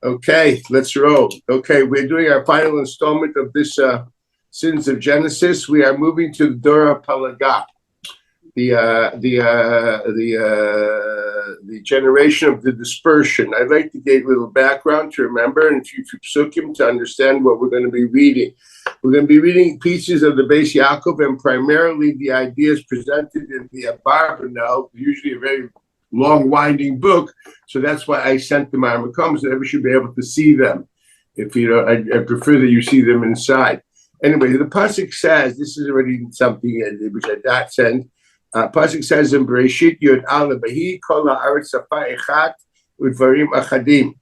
Okay, let's roll. Okay, we're doing our final installment of this Sins of Genesis. We are moving to the Dora Palaga, the generation of the dispersion. I'd like to give a little background to remember and a few psukim to understand what we're going to be reading. We're going to be reading pieces of the Beis Yaakov and primarily the ideas presented in the Abarbanel, usually a very long, winding book. So that's why I sent them our Makom, so everyone should be able to see them. If you know, I prefer that you see them inside. Anyway, the pasuk says, this is already something which I dot send. Pasuk says in Bereshit Yod Aleph, Vahi kol haaretz safa echat udvarim achadim.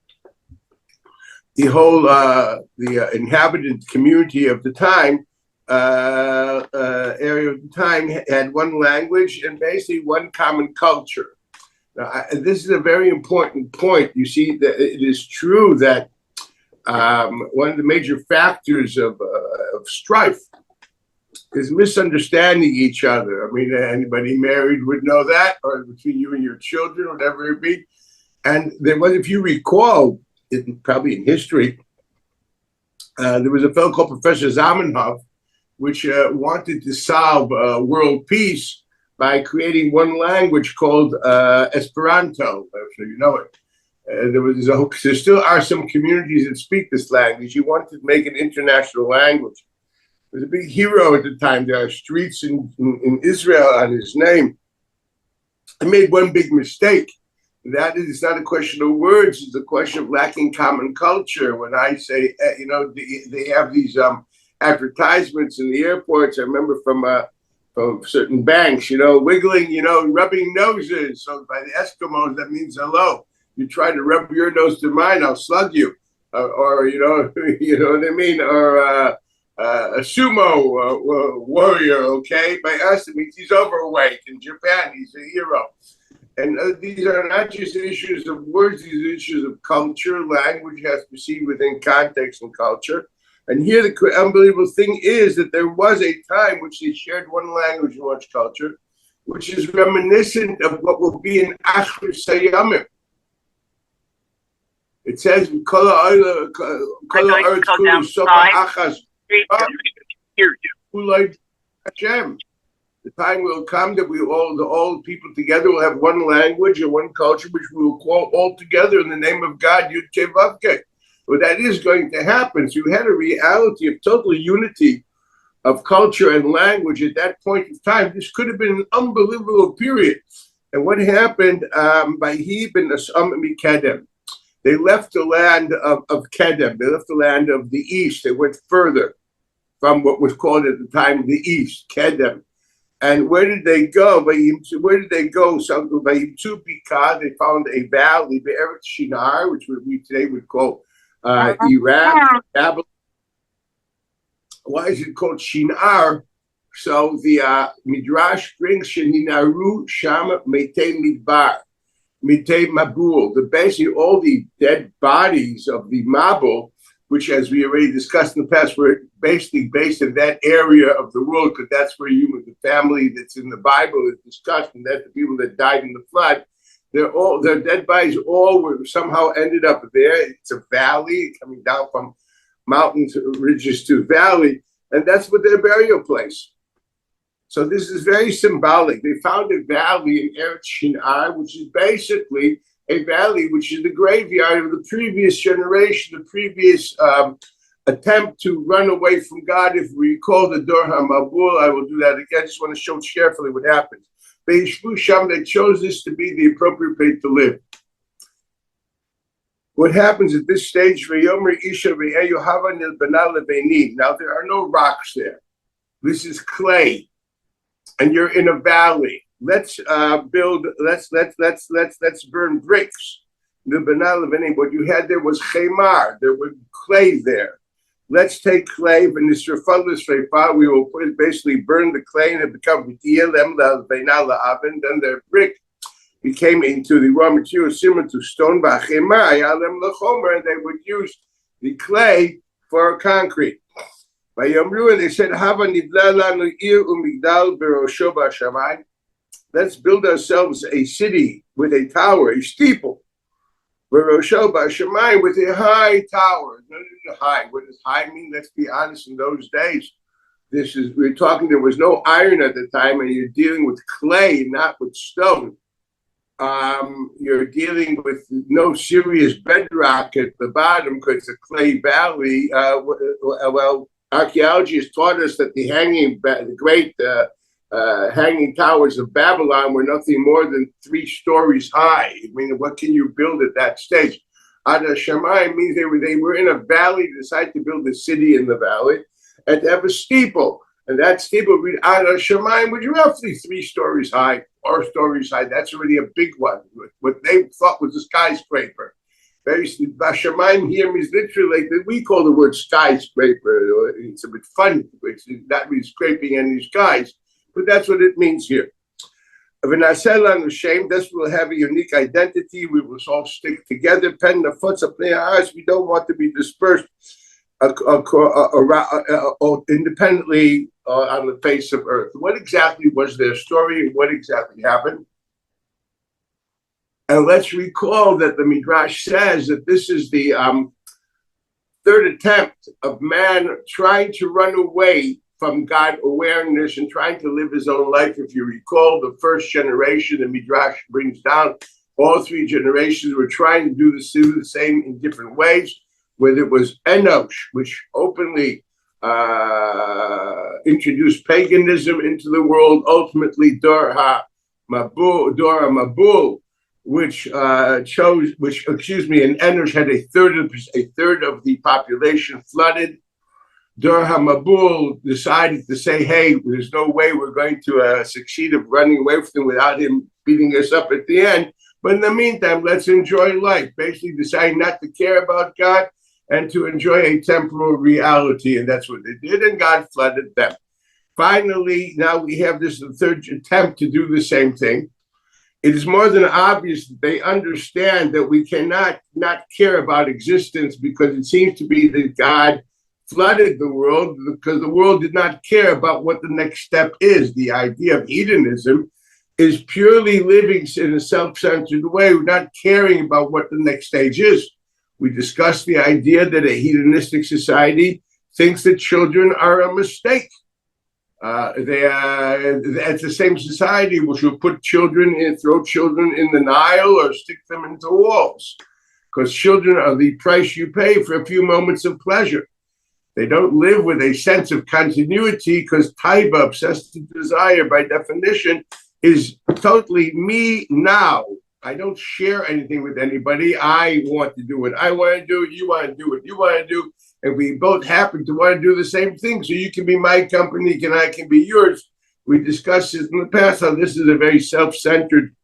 The whole the inhabited community of the time, area of the time, had one language and basically one common culture. Now, this is a very important point. You see, that it is true that one of the major factors of strife is misunderstanding each other. I mean, anybody married would know that, or between you and your children, whatever it be. And there was, if you recall, probably in history, there was a fellow called Professor Zamenhof, which wanted to solve world peace by creating one language called Esperanto. I'm sure you know it. There still are some communities that speak this language. He wanted to make an international language. He was a big hero at the time. There are streets in Israel on his name. I made one big mistake. That is, it's not a question of words. It's a question of lacking common culture. When I say, they have these advertisements in the airports. I remember from certain banks, wiggling, rubbing noses. So by the Eskimos, that means hello. You try to rub your nose to mine, I'll slug you. Or you know what I mean? Or a sumo warrior, okay? By us, it means he's overweight. In Japan, he's a hero. And these are not just issues of words, these are issues of culture. Language has to be seen within context and culture. And here the unbelievable thing is that there was a time which they shared one language and one culture, which is reminiscent of what will be in Achir Sayamim. It says, Hashem. The time will come that the old people together will have one language and one culture, which we will call all together in the name of God, Yud Kei Vav Kei. Well, that is going to happen. So you had a reality of total unity of culture and language at that point in time. This could have been an unbelievable period. And what happened by Heb and Asam and Kedem? They left the land of Kedem. They left the land of the east. They went further from what was called at the time the east, Kedem. And where did they go? Where did they go? So by Yimtu they found a valley, Be'eretz Shinar, which we today would call Iraq, Babylon. Why is it called Shinar? So the Midrash brings Sheninaru Shama Metei Midbar, Metei Mabul. Basically all the dead bodies of the Mabul, which, as we already discussed in the past, were basically based in that area of the world, because that's where the family that's in the Bible is discussed, and that's the people that died in the flood. Their dead bodies all were somehow ended up there. It's a valley coming down from mountains, ridges to valley, and that's what their burial place. So this is very symbolic. They found a valley in Eretz Shinar, which is basically a valley which is the graveyard of the previous generation, the previous attempt to run away from God. If we recall the Dor HaMabul, I will do that again. I just want to show carefully what happens. They chose this to be the appropriate place to live. What happens at this stage? Now there are no rocks there. This is clay, and you're in a valley. Let's burn bricks. What you had there was chemar. There was clay there. Let's take clay, and this we will basically burn the clay, and it becomes then the brick became into the raw material similar to stone, and they would use the clay for concrete. And they said, let's build ourselves a city with a tower, a steeple, V'rosho b'shamayim, with a high tower. No, high. What does high mean? Let's be honest. In those days, we're talking. There was no iron at the time, and you're dealing with clay, not with stone. You're dealing with no serious bedrock at the bottom because it's a clay valley. Well, archaeology has taught us that the great hanging towers of Babylon were nothing more than 3 stories high. I mean, what can you build at that stage? Ad Shamayim means they were in a valley, decided to build a city in the valley, and to have a steeple. And that steeple, Ad Shamayim, was roughly 3 stories high, 4 stories high. That's already a big one. What they thought was a skyscraper. Bashamayim here means literally, like we call the word skyscraper. It's a bit funny. It's not really scraping any skies, but that's what it means here. Shame, this will have a unique identity. We will all stick together. We don't want to be dispersed independently on the face of earth. What exactly was their story? What exactly happened? And let's recall that the Midrash says that this is the third attempt of man trying to run away from God awareness and trying to live his own life. If you recall, the first generation, the Midrash brings down, all 3 generations were trying to do the same in different ways, whether it was Enosh, which openly introduced paganism into the world, ultimately Dora Mabul, and Enosh had a third of the population flooded. Dor HaMabul decided to say, hey, there's no way we're going to succeed of running away from him without him beating us up at the end. But in the meantime, let's enjoy life. Basically deciding not to care about God and to enjoy a temporal reality. And that's what they did, and God flooded them. Finally, now we have this third attempt to do the same thing. It is more than obvious that they understand that we cannot not care about existence, because it seems to be that God flooded the world because the world did not care about what the next step is. The idea of hedonism is purely living in a self-centered way, not caring about what the next stage is. We discussed the idea that a hedonistic society thinks that children are a mistake. It's the same society which will throw children in the Nile or stick them into walls, because children are the price you pay for a few moments of pleasure. They don't live with a sense of continuity, because taiba, obsessive desire, by definition, is totally me now. I don't share anything with anybody. I want to do what I want to do. You want to do what you want to do. And we both happen to want to do the same thing. So you can be my company and I can be yours. We discussed this in the past, how this is a very self-centered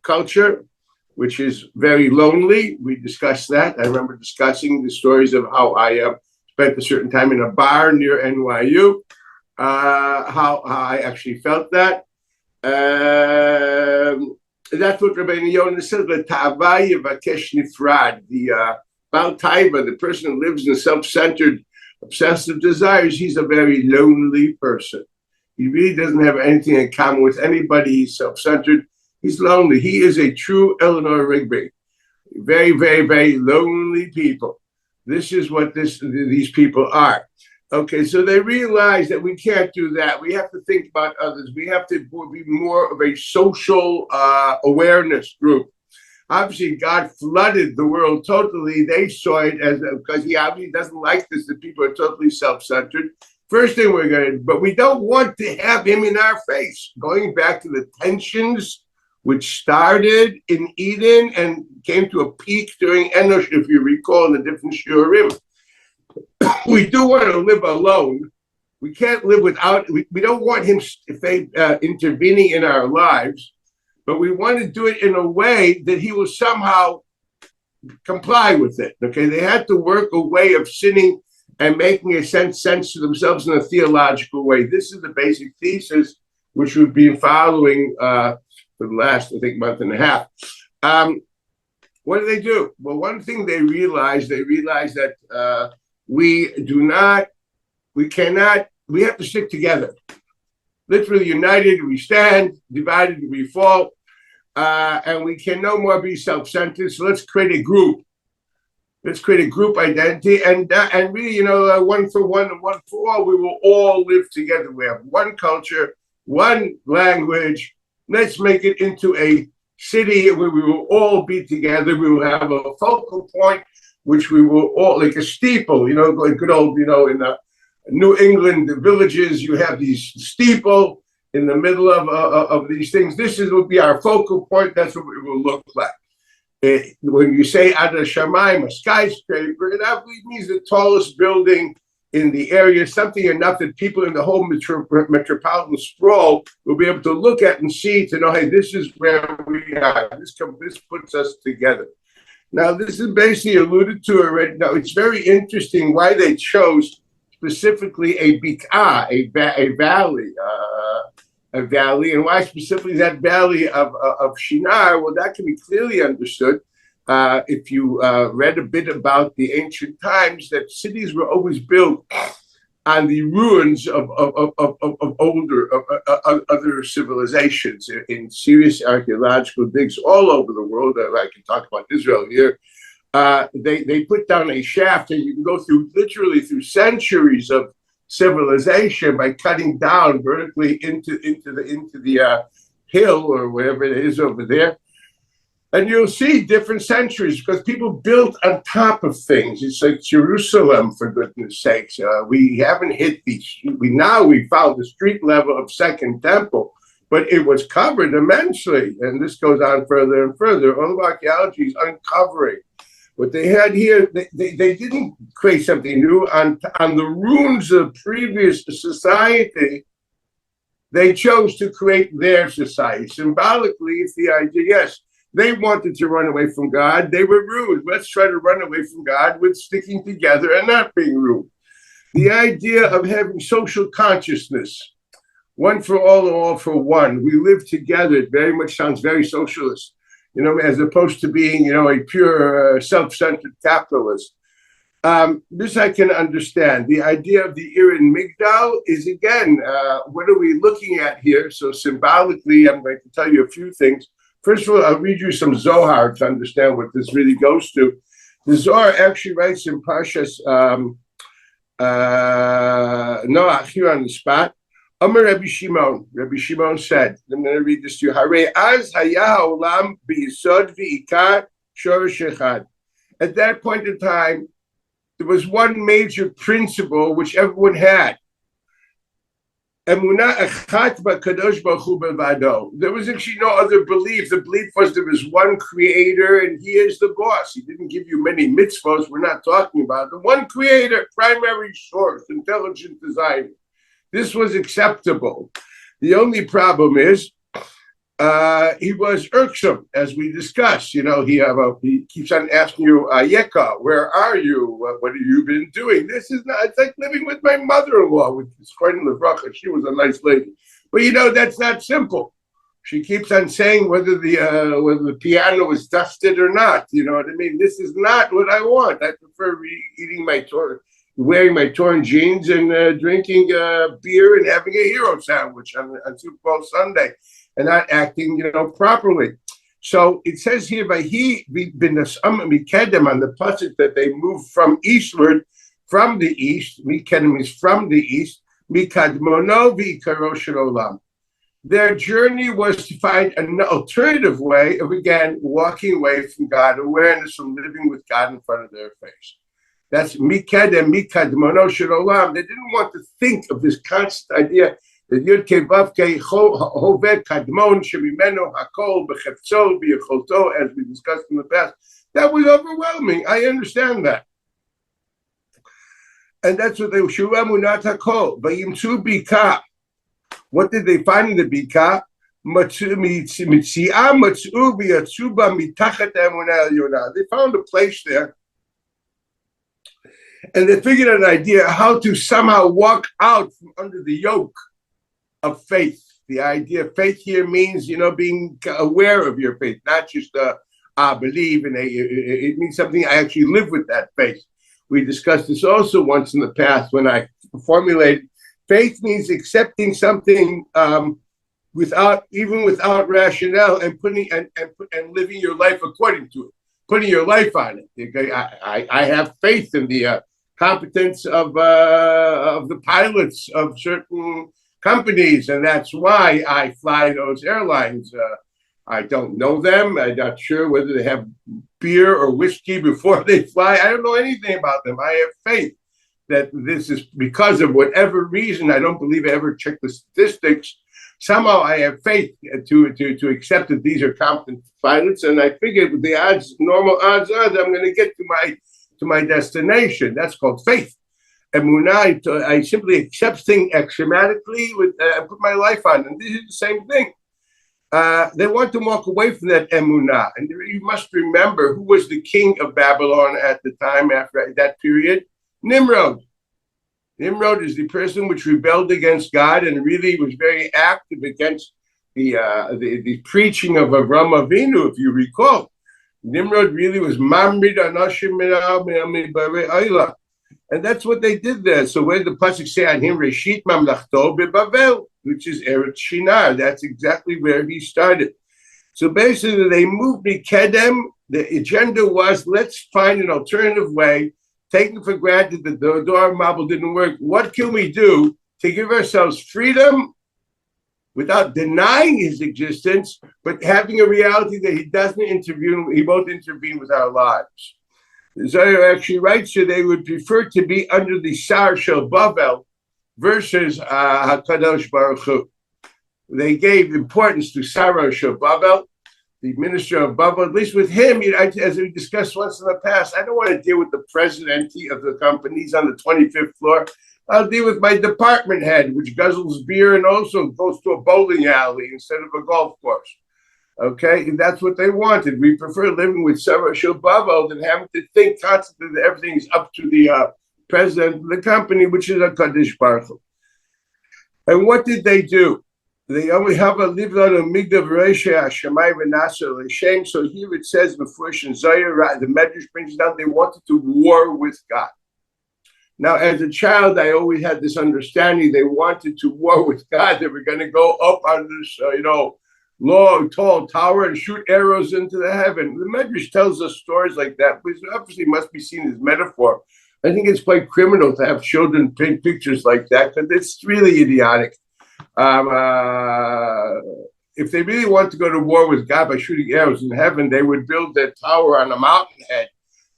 culture, which is very lonely. We discussed that. I remember discussing the stories of how I spent a certain time in a bar near NYU, how I actually felt that. That's what Rabbeinu Yonah says, the Baal Taiva, the person who lives in self-centered, obsessive desires, he's a very lonely person. He really doesn't have anything in common with anybody. He's self-centered. He's lonely. He is a true Eleanor Rigby. Very, very, very lonely people. This is what these people are. Okay, so they realize that we can't do that. We have to think about others. We have to be more of a social awareness group. Obviously, God flooded the world totally. They saw it as, because he obviously doesn't like this, that people are totally self-centered. First thing we're going to do, but we don't want to have him in our face. Going back to the tensions which started in Eden and came to a peak during Enosh, if you recall, in the different Shurim. We do want to live alone. We can't live without, we don't want him intervening in our lives, but we want to do it in a way that he will somehow comply with it. Okay, they had to work a way of sinning and making a sense to themselves in a theological way. This is the basic thesis which we've been following for the last, I think, month and a half. What do? Well, one thing they realized that we have to stick together. Literally, united we stand, divided we fall. and we can no more be self-centered. So let's create a group. Let's create a group identity, and really, one for one and one for all. We will all live together. We have one culture, one language. Let's make it into a city where we will all be together. We will have a focal point, which we will all, like a steeple, like good old, in the New England villages, you have these steeple in the middle of these things. Will be our focal point. That's what it will look like. When you say Ad Shamayim, a skyscraper, it actually means the tallest building in the area, something enough that people in the whole metropolitan sprawl will be able to look at and see to know, hey, this is where we are. This puts us together. Now, this is basically alluded to already. Now, it's very interesting why they chose specifically a bik'ah, a valley, and why specifically that valley of Shinar. Well, that can be clearly understood if you read a bit about the ancient times, that cities were always built on the ruins of other civilizations. In serious archaeological digs all over the world, I can talk about Israel here, they put down a shaft, and you can go literally through centuries of civilization by cutting down vertically into the hill or whatever it is over there, and you'll see different centuries because people built on top of things. It's like Jerusalem, for goodness sakes. We haven't hit we found the street level of Second Temple, but it was covered immensely, and this goes on further and further. All of archaeology is uncovering what they had here. They didn't create something new on the ruins of previous society. They chose to create their society. Symbolically, it's the idea, yes, they wanted to run away from God. They were rude. Let's try to run away from God with sticking together and not being rude. The idea of having social consciousness, one for all and all for one. We live together. It very much sounds very socialist, as opposed to being, a pure self-centered capitalist. This I can understand. The idea of the Ir and Migdal is, again, what are we looking at here? So symbolically, I'm going to tell you a few things. First of all, I'll read you some Zohar to understand what this really goes to. The Zohar actually writes in Parshas Noach here on the spot. Amar Rabbi Shimon. Rabbi Shimon said, I'm going to read this to you. Hare az haya haolam b'yisod v'ikar shorish echad. At that point in time, there was one major principle which everyone had. Emunah echat b'kadosh baruch hu b'vado. There was actually no other belief. The belief was there was one creator and he is the boss. He didn't give you many mitzvos. We're not talking about the one creator, primary source, intelligent designer. This was acceptable. The only problem is he was irksome, as we discussed. He keeps on asking you, Yeka, where are you? What have you been doing? This is not, it's like living with my mother-in-law, which is quite in the bracha. She was a nice lady. But that's not simple. She keeps on saying whether the piano was dusted or not. You know what I mean? This is not what I want. I prefer eating my wearing my torn jeans and drinking beer and having a hero sandwich on Super Bowl Sunday and not acting, properly. So it says here, "Vahi mikedem" on the pasuk that they moved from eastward, from the east. Mikedem is from the east. Mikadmono v'ikaro shel olam. Their journey was to find an alternative way of, again, walking away from God, awareness from living with God in front of their face. That's mikedem, mikadmono shel olam. They didn't want to think of this constant idea that Yud Kei Vav Kei Hoved Kadmon Shemimeno Hakol B'Chefzo B'Yecholto, as we discussed in the past. That was overwhelming. I understand that. And that's what they were. Shu'emunat Hakol V'Yimtzu Bika. What did they find in the Bika? Mitzi'ah Matzu B'Yatzuba Mitachat Emunah Elionah. They found a place there. And they figured out an idea how to somehow walk out from under the yoke of faith. The idea of faith here means, being aware of your faith, not just believe in it means something I actually live with that faith. We discussed this also once in the past when I formulated faith means accepting something without rationale, and living your life according to it, putting your life on it. Okay? I have faith in the competence of the pilots of certain companies, and that's why I fly those airlines. I don't know them. I'm not sure whether they have beer or whiskey before they fly. I don't know anything about them. I have faith that this is because of whatever reason. I don't believe I ever checked the statistics. Somehow I have faith to accept that these are competent pilots, and I figured the normal odds are that I'm going to get to my destination. That's called faith. Emunah, I simply accept things axiomatically and put my life on. And this is the same thing. They want to walk away from that emunah. And you must remember who was the king of Babylon at the time after that period? Nimrod. Nimrod is the person which rebelled against God and really was very active against the preaching of Avram Avinu, if you recall. Nimrod really was mamrid anashim minah. And that's what they did there. So where the pasuk say on him, Reshit mamlachto beBavel, which is Eretz Shinar. That's exactly where he started. So basically, they moved Mikedem. The agenda was, let's find an alternative way, taking for granted that the Dor Mabel didn't work. What can we do to give ourselves freedom without denying his existence, but having a reality that he doesn't intervene, he won't intervene with our lives? Zohar actually writes that they would prefer to be under the Sar Shel Bavel versus HaKadosh Baruch Hu. They gave importance to Sar Shel Bavel, the minister of Bavel. At least with him, as we discussed once in the past, I don't want to deal with the president of the companies on the 25th floor. I'll deal with my department head, which guzzles beer and also goes to a bowling alley instead of a golf course. Okay, and that's what they wanted. We prefer living with Sarah Shilbavo than having to think constantly that everything is up to the president of the company, which is a Kaddish Baruch Hu. And what did they do? They only have a live on a migdav reisha Hashemayim v'naseh l'shem. So here it says before in Zohar, the Medrash brings down they wanted to war with God. Now, as a child, I always had this understanding they wanted to war with God. They were going to go up on this, long, tall tower and shoot arrows into the heaven. The Medrash tells us stories like that, which obviously must be seen as metaphor. I think it's quite criminal to have children paint pictures like that because it's really idiotic. If they really want to go to war with God by shooting arrows in heaven, they would build their tower on a mountainhead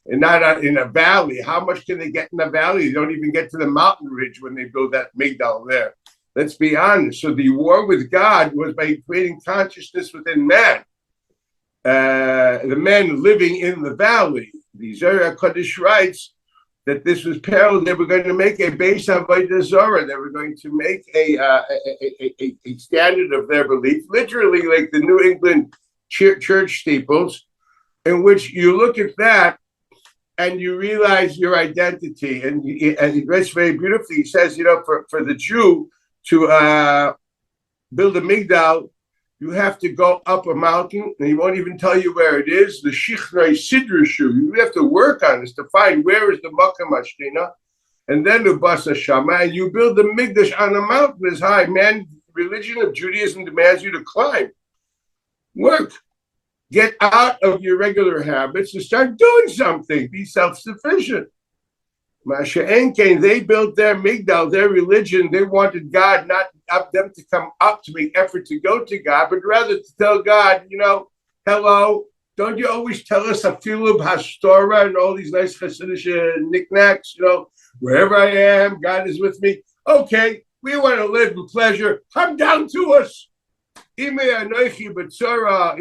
and not in a valley. How much can they get in the valley? They don't even get to the mountain ridge when they build that migdal there. Let's be honest. So the war with God was by creating consciousness within man. The men living in the valley. The Zohar Kodesh writes that this was parallel. They were going to make a Beis Avodah Zorah. They were going to make a standard of their belief, literally like the New England church steeples, in which you look at that and you realize your identity. And he writes very beautifully. He says, for the Jew to build a migdal, you have to go up a mountain, and he won't even tell you where it is. The Shichnai Sidrashu, you have to work on this to find where is the Makam Ashtina, and then the Basa Shama, and you build the Migdash on a mountain as high. Man, religion of Judaism demands you to climb. Work. Get out of your regular habits and start doing something. Be self-sufficient. Masha Enkein, they built their migdal, their religion. They wanted God, not up them to come up to make effort to go to God, but rather to tell God, hello. Don't you always tell us a filub hastorah and all these nice Hasidic knickknacks? Wherever I am, God is with me. Okay, we want to live in pleasure. Come down to us. Ime anoichi b'tzora,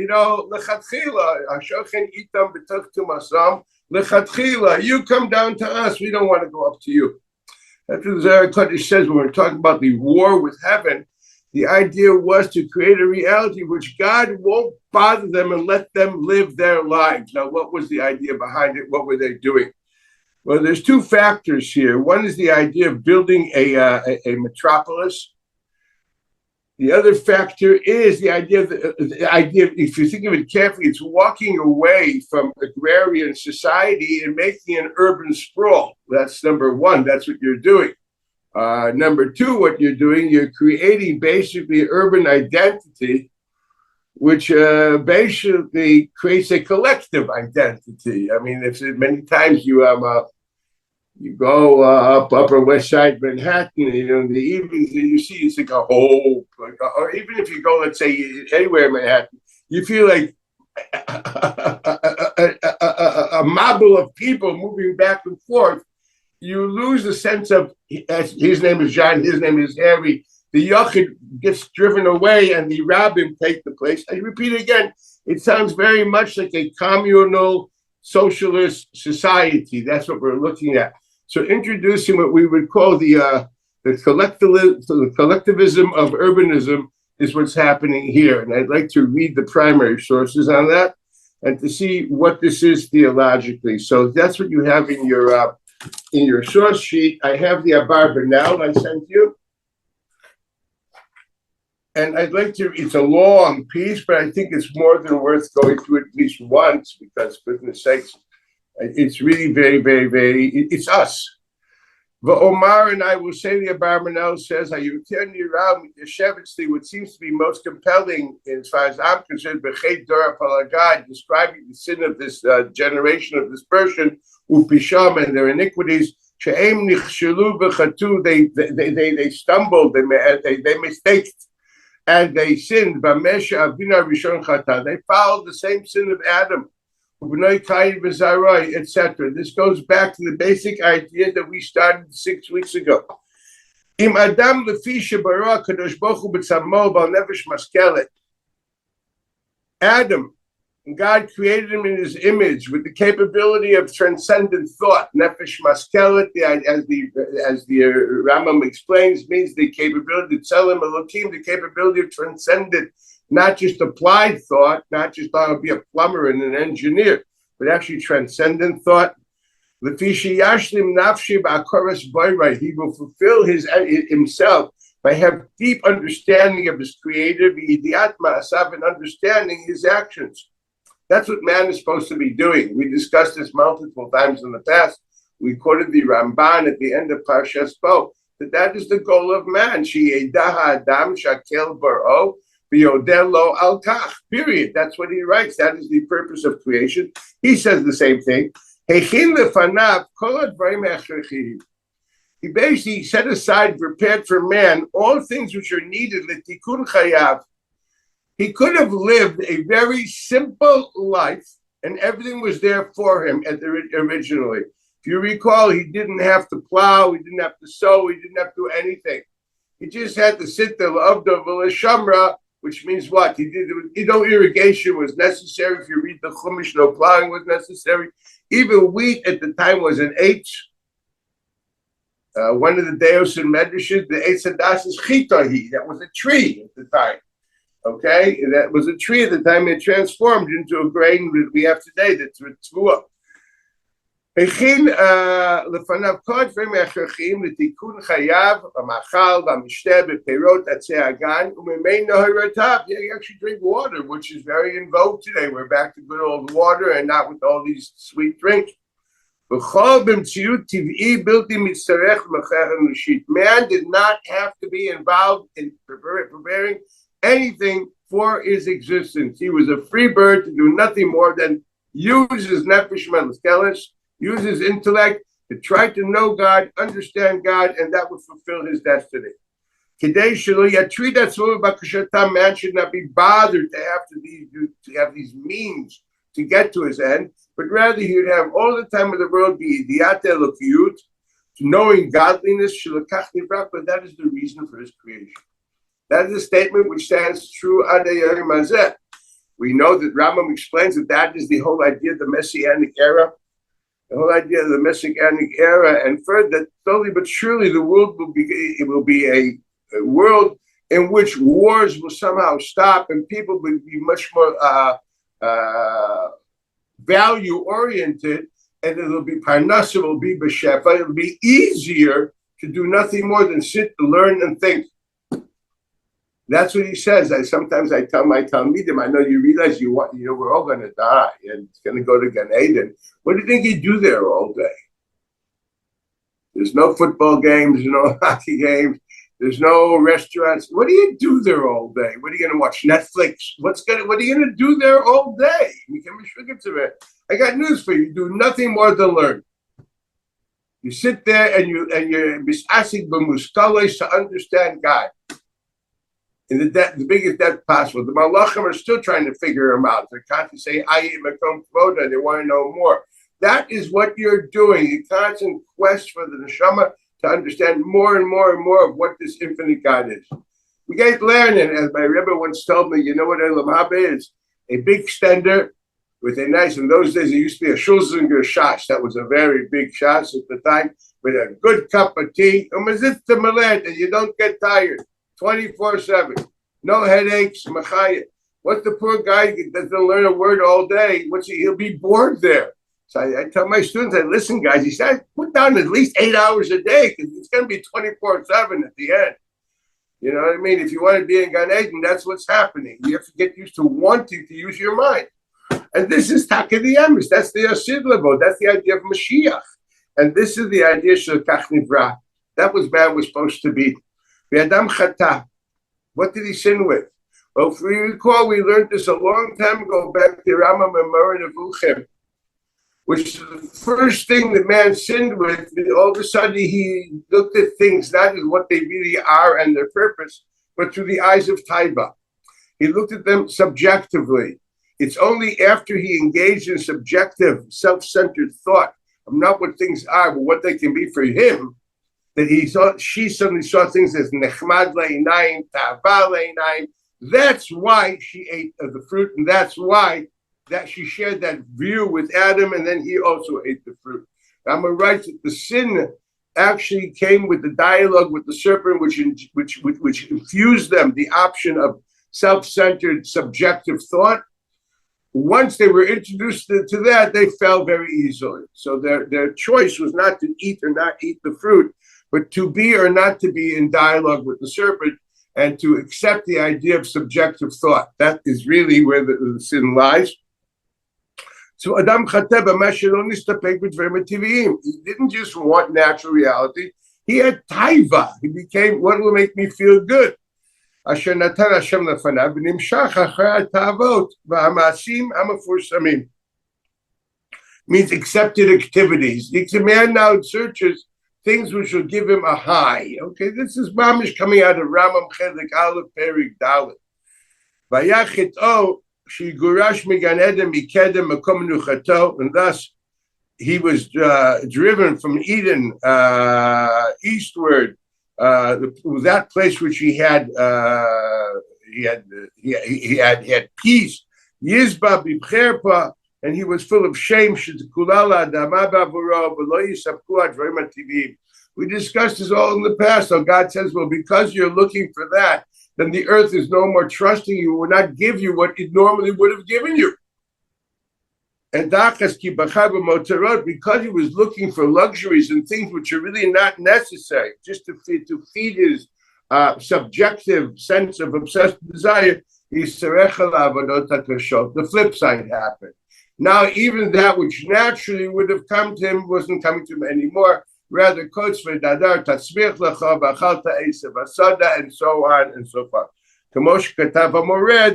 lechatchila, ashochen itam b'tochtum asam. Lechatchila, you come down to us. We don't want to go up to you. That's what the Zohar Kodesh says when we're talking about the war with heaven. The idea was to create a reality which God won't bother them and let them live their lives. Now, what was the idea behind it? What were they doing? Well, there's two factors here. One is the idea of building a metropolis. The other factor is the idea of, if you think of it carefully, it's walking away from agrarian society and making an urban sprawl. That's number one. That's what you're doing. Number two, what you're doing, you're creating basically urban identity, which basically creates a collective identity. I mean, if many times you go up Upper West Side Manhattan, in the evenings, and you see it's like a whole, or even if you go, let's say, anywhere in Manhattan, you feel like a marble of people moving back and forth. You lose the sense of his name is John, his name is Harry. The Yachid gets driven away and the Rabbim take the place. I repeat again, it sounds very much like a communal socialist society. That's what we're looking at. So introducing what we would call the collectivism of urbanism is what's happening here. And I'd like to read the primary sources on that and to see what this is theologically. So that's what you have in your source sheet. I have the Abarbanel I sent you. And I'd like to, it's a long piece, but I think it's more than worth going through it at least once, because for goodness sakes, it's really very, very, very, it's us. Omar, and I will say the Abarbanel says, what seems to be most compelling, as far as I'm concerned, describing the sin of this generation of dispersion, upisham, and their iniquities, they stumbled, they mistaked, and they sinned. They followed the same sin of Adam, etc. This goes back to the basic idea that we started 6 weeks ago. Adam, God created him in his image with the capability of transcendent thought. Nefesh maskelet, as the Rambam explains, means the capability to tell him Elohim, the capability of transcendent, not just applied thought, not just how to be a plumber and an engineer, but actually transcendent thought. He will fulfill himself by having deep understanding of his creator, and understanding his actions. That's what man is supposed to be doing. We discussed this multiple times in the past. We quoted the Ramban at the end of Parshas Bo, that is the goal of man. Adam shakel baro v'yodelo al kach. Period. That's what he writes. That is the purpose of creation. He says the same thing. Hechin lefanav kol hadvarim hechrachim. He basically set aside, prepared for man, all things which are needed l'tikun chayav. He could have lived a very simple life, and everything was there for him originally. If you recall, he didn't have to plow, he didn't have to sow, he didn't have to do anything. He just had to sit there, shamra, which means what? No irrigation was necessary. If you read the Chumash, no plowing was necessary. Even wheat at the time was an H. One of the Deos and Medrashim, the Eitz Hadas is chitahi. That was a tree at the time. Okay, that was a tree at the time. It transformed into a grain that we have today. That's Tzvua. הכין לפניו כל דברים הכרחיים לתיקון חייו במאכל, במשתה, בפירות, עצי הגן, וממנו הראותיו. Yeah, you actually drink water, which is very in vogue today. We're back to good old water and not with all these sweet drinks. בכל במציאות טבעי בלתי מצטרך למחר אנושית. Man did not have to be involved in preparing anything for his existence. He was a free bird to do nothing more than use his nefesh meleskeles, use his intellect to try to know God, understand God, and that would fulfill his destiny. Man should not be bothered to have these means to get to his end, but rather he would have all the time of the world be knowing godliness, but that is the reason for his creation. That is a statement which stands true ad hayom hazeh. We know that Rambam explains that is the whole idea of the Messianic era. The whole idea of the Messianic era, and further, that slowly but surely the world will be a world in which wars will somehow stop and people will be much more value oriented, and it'll be parnasa, will be b'shefa. It'll be easier to do nothing more than sit, learn, and think. That's what he says. Sometimes I tell my Talmidim, I know you realize we're all going to die and it's going to go to Gan Eden. What do you think you do there all day? There's no football games, there's no hockey games, there's no restaurants. What do you do there all day? What are you going to watch? Netflix? What are you going to do there all day? I got news for you. You do nothing more than learn. You sit there and you're misasik b'muskalos to understand God in the biggest depth possible. The malachim are still trying to figure him out. They're constantly saying "Ayi makom kvoda." They want to know more. That is what you're doing. A constant quest for the neshama to understand more and more and more of what this infinite God is. We get learning, as my Rebbe once told me. You know what Elam Habe is? A big extender with a nice. In those days, it used to be a Schulzinger shas. That was a very big shas at the time, with a good cup of tea. And you don't get tired. 24/7, no headaches, machaya. What's the poor guy that doesn't learn a word all day? He'll be bored there. So I tell my students, listen, guys, he said, put down at least 8 hours a day because it's going to be 24/7 at the end. You know what I mean? If you want to be in Gan Eden, that's what's happening. You have to get used to wanting to use your mind. And this is Taka the Emes. That's the Asid Levo. That's the idea of Mashiach. And this is the idea of Kach Nivra. That was man was supposed to be. V'adam chata. What did he sin with? Well, if we recall, we learned this a long time ago back to Rambam and Moreh Nevuchim, which is the first thing the man sinned with. All of a sudden, he looked at things not as what they really are and their purpose, but through the eyes of Taiba. He looked at them subjectively. It's only after he engaged in subjective, self-centered thought of not what things are, but what they can be for him, that she suddenly saw things as nechmad le'inayim, ta'ava le'inayim. That's why she ate of the fruit, and that's why that she shared that view with Adam, and then he also ate the fruit. Rama writes that the sin actually came with the dialogue with the serpent, which infused them the option of self-centered, subjective thought. Once they were introduced to that, they fell very easily. So their choice was not to eat or not eat the fruit, but to be or not to be in dialogue with the serpent and to accept the idea of subjective thought. That is really where the sin lies. So Adam Chateb he didn't just want natural reality. He had taiva. He became, what will make me feel good? Asher natan Hashem lefanav v'nimshach achar ta'avot v'hamasim hamafursamim. Means accepted activities. The man now searches things which will give him a high. Okay, this is mamish coming out of Rambam Chelik Aleph Perik Dalet. Vayachit o shigurash migan eden mikedem makom nuchato, and thus he was driven from Eden eastward. That place which he had peace. Yizba b'cherpa. And he was full of shame. We discussed this all in the past. So God says, well, because you're looking for that, then the earth is no more trusting you, will not give you what it normally would have given you. And because he was looking for luxuries and things which are really not necessary, just to feed his subjective sense of obsessed desire, the flip side happened. Now, even that which naturally would have come to him wasn't coming to him anymore. Rather, and so on and so forth.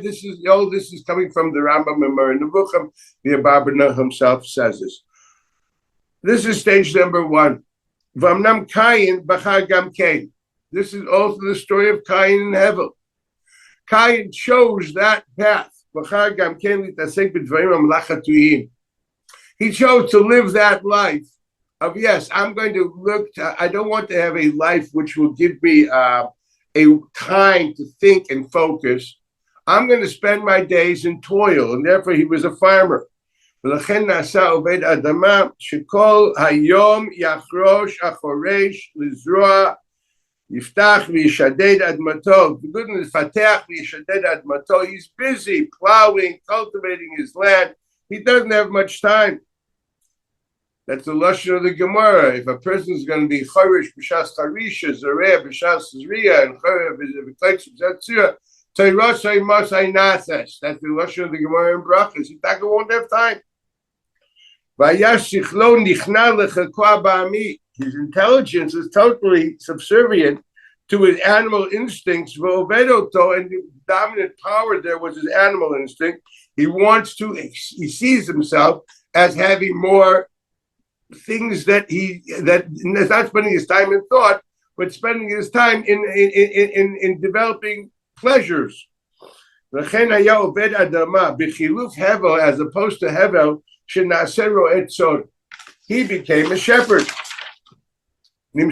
This is coming from the Rambam and Moreh Nevuchim. The Abarbanel himself says this. This is stage number 1. V'amnam Kayin b'char gam Kain. This is also the story of Kain and Hevel. Kain chose that path. He chose to live that life of, yes, I'm going to I don't want to have a life which will give me a time to think and focus. I'm going to spend my days in toil, and therefore he was a farmer. Yiftach v'yishaded admato. The goodness fatach v'yishaded admato. He's busy plowing, cultivating his land. He doesn't have much time. That's the lashon of the Gemara. If a person is going to be charish b'shas charisha, zareh b'shas zriya, and charish b'kleksh b'zatzira, teirasay masay nases. That's the lashon of the Gemara in Brachas. He won't have time. Vayash sichlo nichna lechakwa ba'ami. His intelligence is totally subservient to his animal instincts. And the dominant power there was his animal instinct. He sees himself as having more things that is not spending his time in thought, but spending his time in developing pleasures. As opposed to Hevel, he became a shepherd. The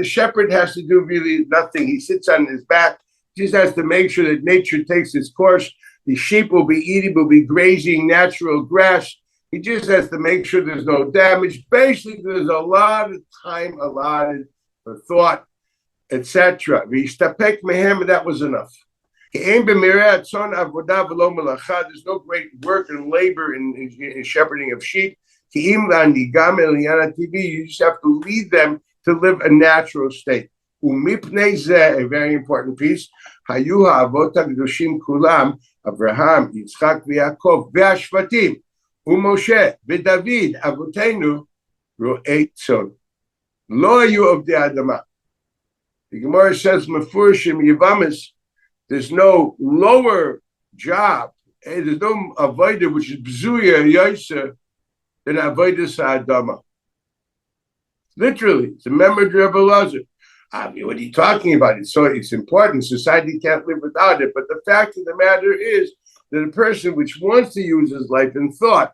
shepherd has to do really nothing. He sits on his back, just has to make sure that nature takes its course. The sheep will be grazing natural grass. He just has to make sure there's no damage. Basically, there's a lot of time allotted for thought, etc. That was enough. There's no great work and labor in shepherding of sheep. You just have to lead them to live a natural state. A very important piece. Avraham, Yitzchak, Yaakov, Ve'ashvatim, Umoshe, Ve'David, Avotenu, Ro'ei Tzon. Lo hayu avdei adama. The Gemara says, Mefurshim Yevamis, there's no lower job, there's no avodah which is bzuya yoser than avodah sa'adama. Literally, it's a member of Rebbe Lazar. What are you talking about? It's important. Society can't live without it. But the fact of the matter is that a person which wants to use his life in thought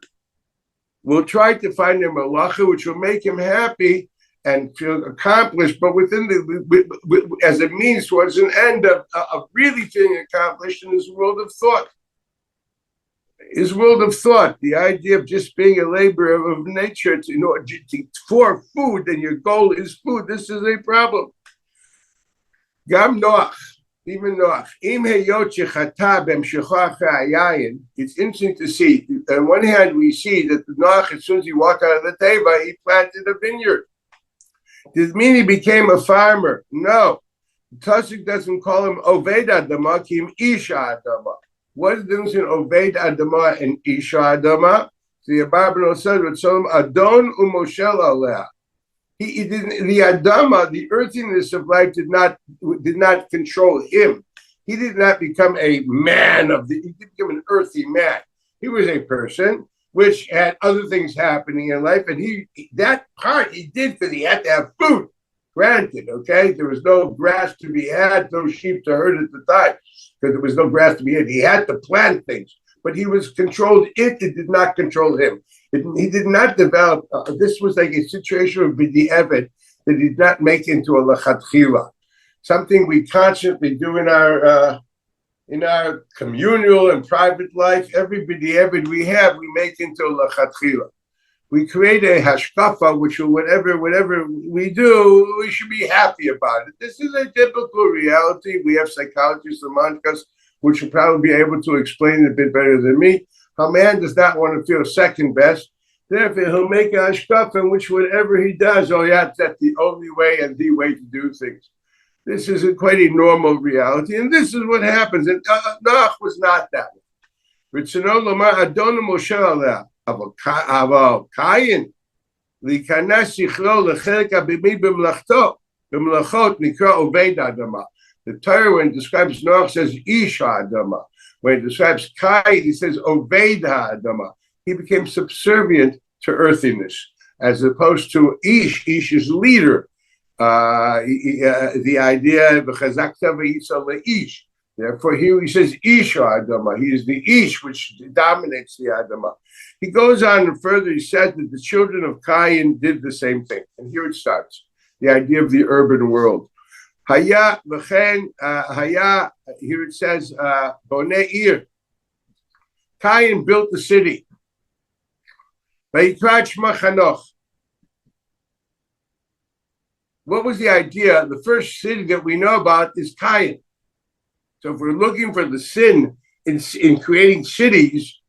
will try to find a malacha which will make him happy and feel accomplished, but as a means towards an end of really feeling accomplished in his world of thought. His world of thought, the idea of just being a laborer of nature for food, and your goal is food. This is a problem. Gam Noach, even Noach. It's interesting to see. On one hand, we see that Noach, as soon as he walked out of the teva, he planted a vineyard. Does it mean he became a farmer? No. Tusik doesn't call him Oved Adama, Kim Isha Adama. What is the difference in Oved Adama and Isha Adama? The Bible says, Adon Umoshel Aleh. He didn't. The Adama, the earthiness of life, did not control him. He did not become a man he didn't become an earthy man. He was a person which had other things happening in life, and that part he did because he had to have food. Granted, okay, there was no grass to be had, no sheep to herd at the time, because there was no grass to be had. He had to plant things, but he was controlled. It did not control him. He did not develop. This was like a situation of b'di eved that he did not make into a lachatchila, something we constantly do in our communal and private life. Every b'di eved we make into a lachatchila. We create a hashkafa, which whatever we do, we should be happy about it. This is a typical reality. We have psychologists among us, which will probably be able to explain it a bit better than me. A man does not want to feel second best. Therefore, he'll make a hashkafa in which whatever he does, that's the only way and the way to do things. This is quite a normal reality, and this is what happens. And Noach was not that way. The Torah, when it describes Noach, says Isha Adama. When it describes Kai, he says Oved Adama. He became subservient to earthiness, as opposed to Ish. Ish is leader. The idea of Chazakta v'Yitza le'ish. Therefore, here he says Isha Adama. He is the Ish which dominates the Adama. He goes on and further. He said that the children of Cain did the same thing. And here it starts. The idea of the urban world. Haya v'chen haya. Here it says Bonei Ir. Cain built the city. Vayikrat Shma Chanoch. What was the idea? The first city that we know about is Cain. So if we're looking for the sin in creating cities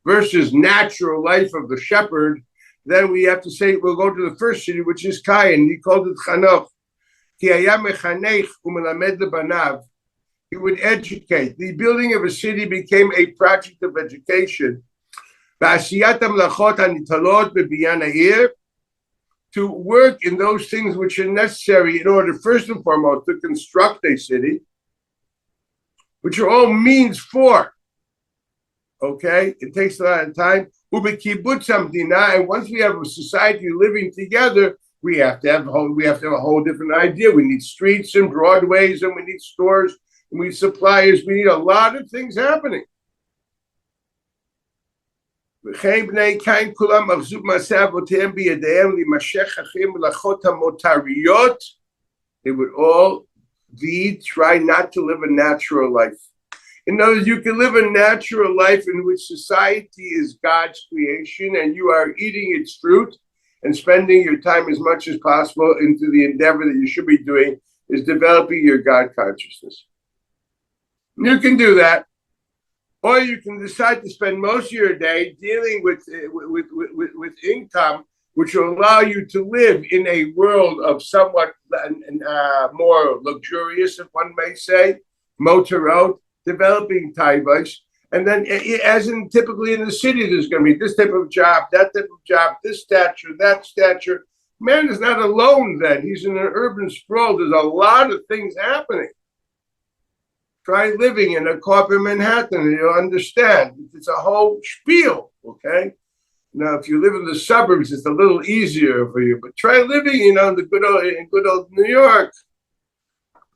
versus natural life of the shepherd, then we have to say we'll go to the first city, which is Cain. He called it Chanoch. He would educate. The building of a city became a project of education. to work in those things which are necessary in order, first and foremost, to construct a city, which are all means for. Okay, it takes a lot of time. And once we have a society living together, we have to have a whole different idea. We need streets and broadways, and we need stores, and we need suppliers. We need a lot of things happening. They would all try not to live a natural life. In other words, you can live a natural life in which society is God's creation and you are eating its fruit and spending your time as much as possible into the endeavor that you should be doing is developing your God consciousness. You can do that. Or you can decide to spend most of your day dealing with income, which will allow you to live in a world of somewhat more luxurious, if one may say, motorot, developing taivas. And then, as in typically in the city, there's going to be this type of job, that type of job, this stature, that stature. Man is not alone then. He's in an urban sprawl. There's a lot of things happening. Try living in a corporate Manhattan and you'll understand. It's a whole spiel, okay? Now, if you live in the suburbs, it's a little easier for you. But try living, in the good old New York.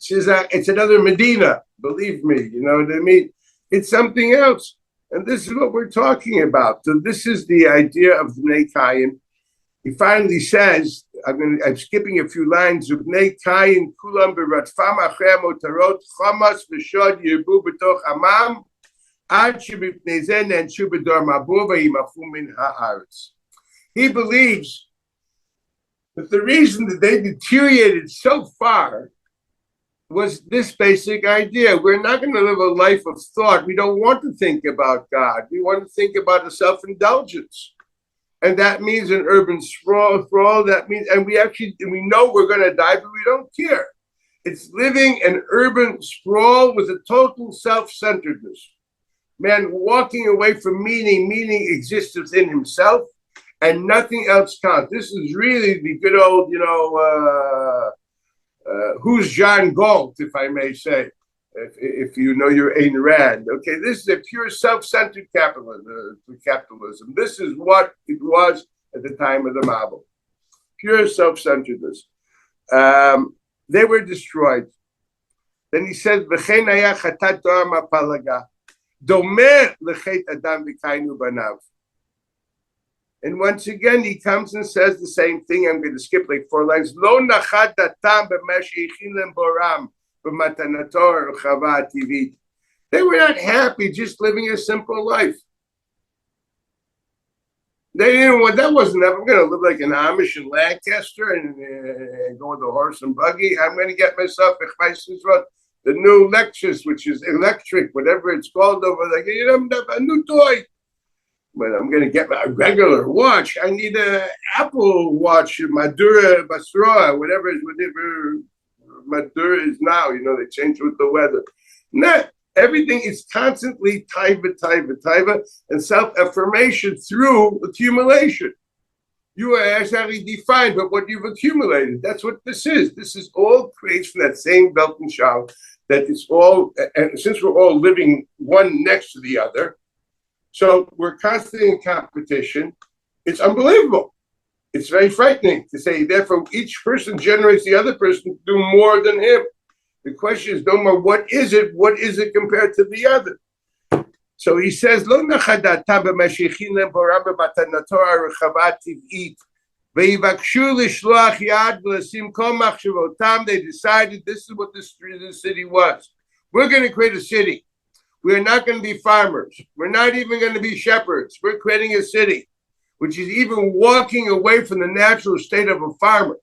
It's another Medina, believe me. You know what I mean? It's something else. And this is what we're talking about. So this is the idea of Bnei Kayin. He finally says, I'm skipping a few lines. Bnei Kayin kulam beratfam achrei motarot chamas v'shod yirbu b'toch amam ad shebipnei zeh nenshu b'dor mabur v'yimachu min ha'aretz. He believes that the reason that they deteriorated so far was this basic idea. We're not going to live a life of thought. We don't want to think about God. We want to think about a self-indulgence. And that means an urban sprawl. That means, and we know we're going to die, but we don't care. It's living an urban sprawl with a total self-centeredness. Man walking away from meaning exists within himself, and nothing else counts. This is really the good old, who's John Galt, if I may say, if you know your Ayn Rand. Okay, this is a pure self-centered capitalism. This is what it was at the time of the Mabul. Pure self-centeredness. They were destroyed. Then he says, "V'chein haya chatat Torah mapalaga, domer lechet adam v'kainu banav." And once again, he comes and says the same thing. I'm going to skip like 4 lines. Lo nachad datam b'mashichin lem boram b'matanator chava tivit. They were not happy just living a simple life. They didn't want, that wasn't enough. I'm going to live like an Amish in Lancaster and go with a horse and buggy. I'm going to get myself the new Lexus, which is electric, whatever it's called over there. A new toy. But I'm going to get a regular watch. I need an Apple Watch, Madura Basra, whatever Madura is now. They change with the weather. No, everything is constantly taiva, and self-affirmation through accumulation. You are actually defined by what you've accumulated. That's what this is. This is all creates from that same belt and shout that it's all, and since we're all living one next to the other, so we're constantly in competition. It's unbelievable. It's very frightening to say, therefore, each person generates the other person to do more than him. The question is, no more, what is it? What is it compared to the other? So he says, Lo nachadata b'mashichin lem boram b'matanator rechavat tiv'it v'yivakshu l'shloach yad v'lasim kol machshavotam. They decided this is what the city was. We're going to create a city. We're not going to be farmers. We're not even going to be shepherds. We're creating a city, which is even walking away from the natural state of a farmer.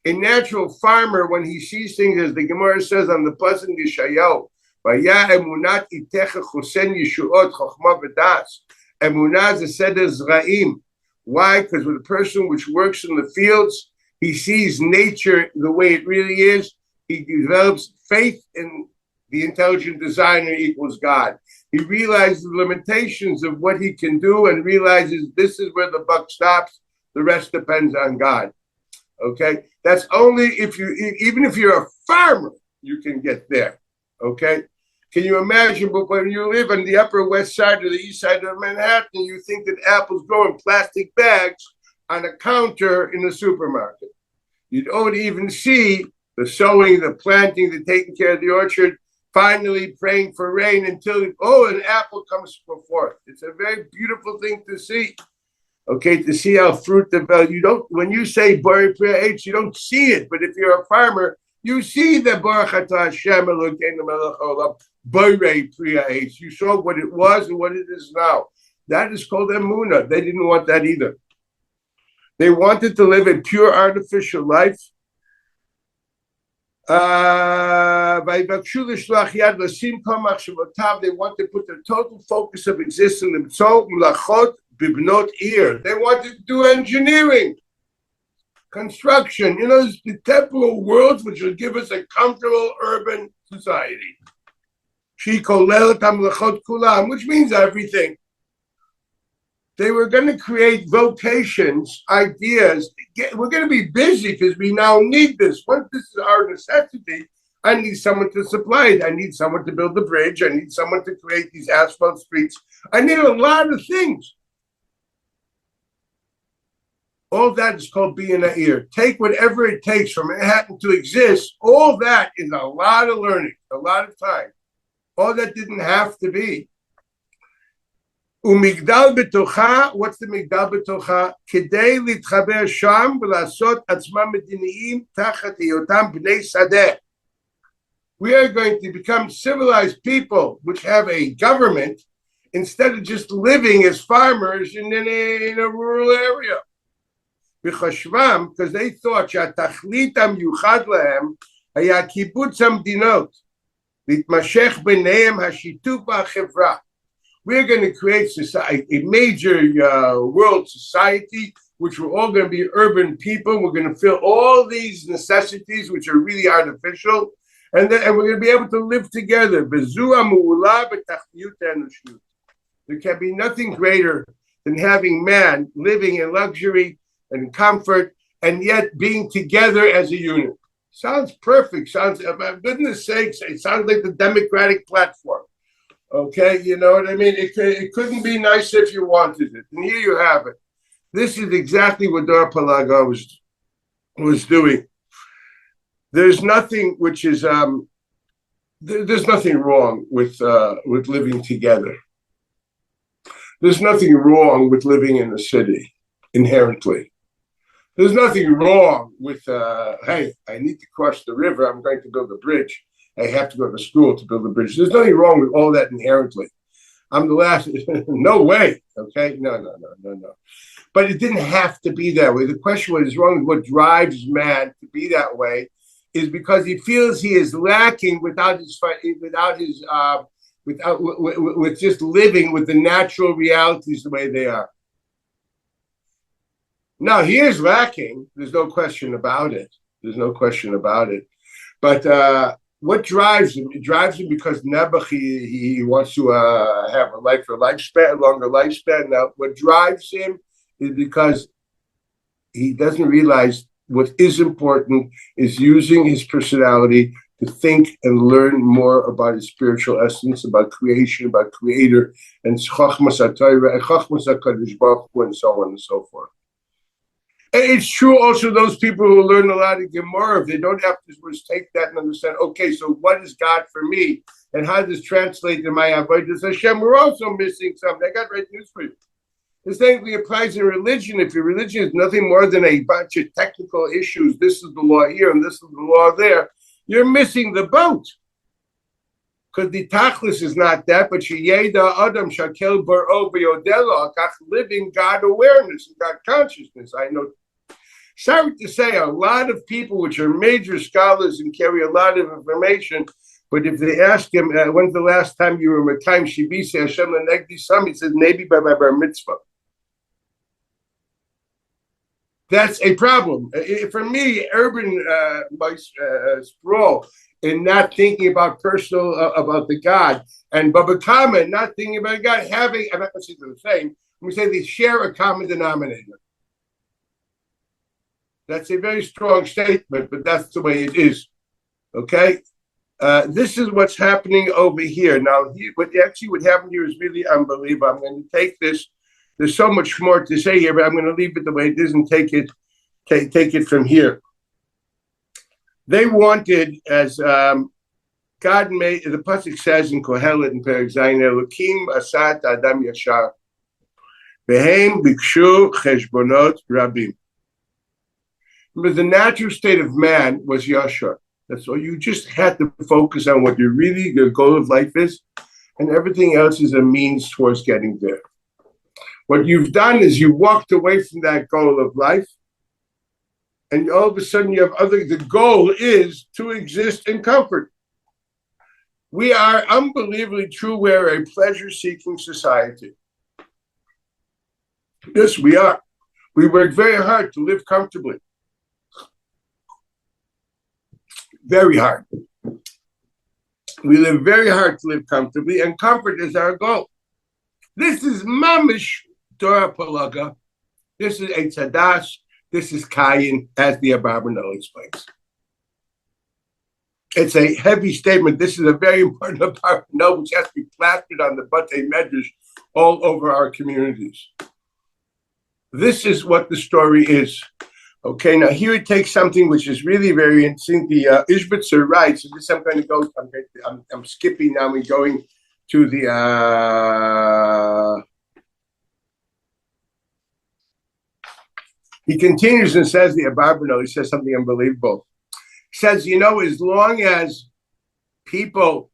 A natural farmer, when he sees things, as the Gemara says on the Pasuk Yeshayahu, "Vaya emunat itecha chosen yeshuot chochma v'das." Emunah is a seder zraim. Why? Because with a person which works in the fields, he sees nature the way it really is. He develops faith in the intelligent designer equals God. He realizes the limitations of what he can do and realizes this is where the buck stops. The rest depends on God. Okay, that's only if even if you're a farmer, you can get there. Okay, can you imagine? But when you live on the Upper West Side or the East Side of Manhattan, you think that apples grow in plastic bags on a counter in the supermarket. You don't even see the sowing, the planting, the taking care of the orchard, finally praying for rain until, an apple comes forth. It's a very beautiful thing to see. Okay, to see how fruit develops. You don't, when you say Bari Priya Eitz, you don't see it. But if you're a farmer, you see the Baruch Atah Hashem Elokeinu Melech Haolam, Bari Priya Eitz. You saw what it was and what it is now. That is called Emunah. They didn't want that either. They wanted to live a pure artificial life. They want to put the total focus of existence in Bibnot ear. They wanted to do engineering, construction, the temporal worlds which will give us a comfortable urban society. Which means everything. They were going to create vocations, ideas. We're going to be busy because we now need this. Once this is our necessity, I need someone to supply it. I need someone to build the bridge. I need someone to create these asphalt streets. I need a lot of things. All that is called being an ear. Take whatever it takes for Manhattan to exist. All that is a lot of learning, a lot of time. All that didn't have to be. Umigdal betocha, what's the migdal betocha? Kedei litchaber sham v'lasot atzmam mediniyim tachat hiyotam bnei sadeh. We are going to become civilized people which have a government instead of just living as farmers in a rural area. Because they thought שהתכלית המיוחד להם היה קיבוץ המדינות, להתמשך ביניהם השיתוף והחברה. We're going to create a major world society, which we're all going to be urban people. We're going to fill all these necessities, which are really artificial, and we're going to be able to live together. There can be nothing greater than having man living in luxury and comfort, and yet being together as a unit. Sounds perfect. Sounds, for goodness sakes, it sounds like the Democratic platform. Okay, you know what I mean? It couldn't be nicer if you wanted it. And here you have it. This is exactly what Dor Palaga was doing. There's nothing which is there's nothing wrong with living together. There's nothing wrong with living in the city inherently. There's nothing wrong with, hey, I need to cross the river. I'm going to build a bridge. I have to go to school to build a bridge. There's nothing wrong with all that inherently. I'm the last, no way, okay? No. But it didn't have to be that way. The question was wrong. What drives man to be that way is because he feels he is lacking with just living with the natural realities the way they are. Now, he is lacking. There's no question about it. But what drives him? It drives him because Nebuch, he wants to have a longer lifespan. Now, what drives him is because he doesn't realize what is important is using his personality to think and learn more about his spiritual essence, about creation, about creator, and Chachmas HaTorah, and Chachmas HaKadosh Baruch Hu, and so on and so forth. It's true also those people who learn a lot of Gemara, if they don't have to just take that and understand, okay, so what is God for me? And how does this translate to my Avodas Hashem? We're also missing something. I got great news for you. The same thing applies in religion. If your religion is nothing more than a bunch of technical issues, this is the law here and this is the law there, you're missing the boat. Because the tachlis is not that, but sheyeda adam shakel baro b'yodelo, living God awareness and God consciousness. I know. Sorry to say, a lot of people which are major scholars and carry a lot of information, but if they ask him, when's the last time you were Mekayim Shibisi Hashem Lenegdi Sam, he says, maybe by my bar mitzvah. That's a problem. For me, urban sprawl and not thinking about personal, about the God, and Baba Kama not thinking about God, having, I'm not going to say they're the same, we say they share a common denominator. That's a very strong statement, but that's the way it is. Okay? This is what's happening over here. Now, what happened here is really unbelievable. I'm going to take this. There's so much more to say here, but I'm going to leave it the way it is and take it from here. They wanted, as God made, the pasuk says in Kohelet in Perek Zayin, Elokim asat adam yashar, vehem bikshu cheshbonot rabim. But the natural state of man was yashar. That's all. You just had to focus on what your goal of life is, and everything else is a means towards getting there. What you've done is you walked away from that goal of life, and all of a sudden you have the goal is to exist in comfort. We are unbelievably true. We're a pleasure-seeking society. Yes, we are. We work very hard to live comfortably. Very hard. We live very hard to live comfortably, and comfort is our goal. This is mamish Torah Palaga. This is Eitz Hadas. This is Kayin, as the Abarbanel explains. It's a heavy statement. This is a very important Abarbanel, which has to be plastered on the Batei Medrash all over our communities. This is what the story is. Okay, now here it takes something which is really very interesting. The Ishbitzer writes, so this I'm going to go, I'm skipping now, we're going to the, he continues and says, the Abarbanel, he says something unbelievable. He says, as long as people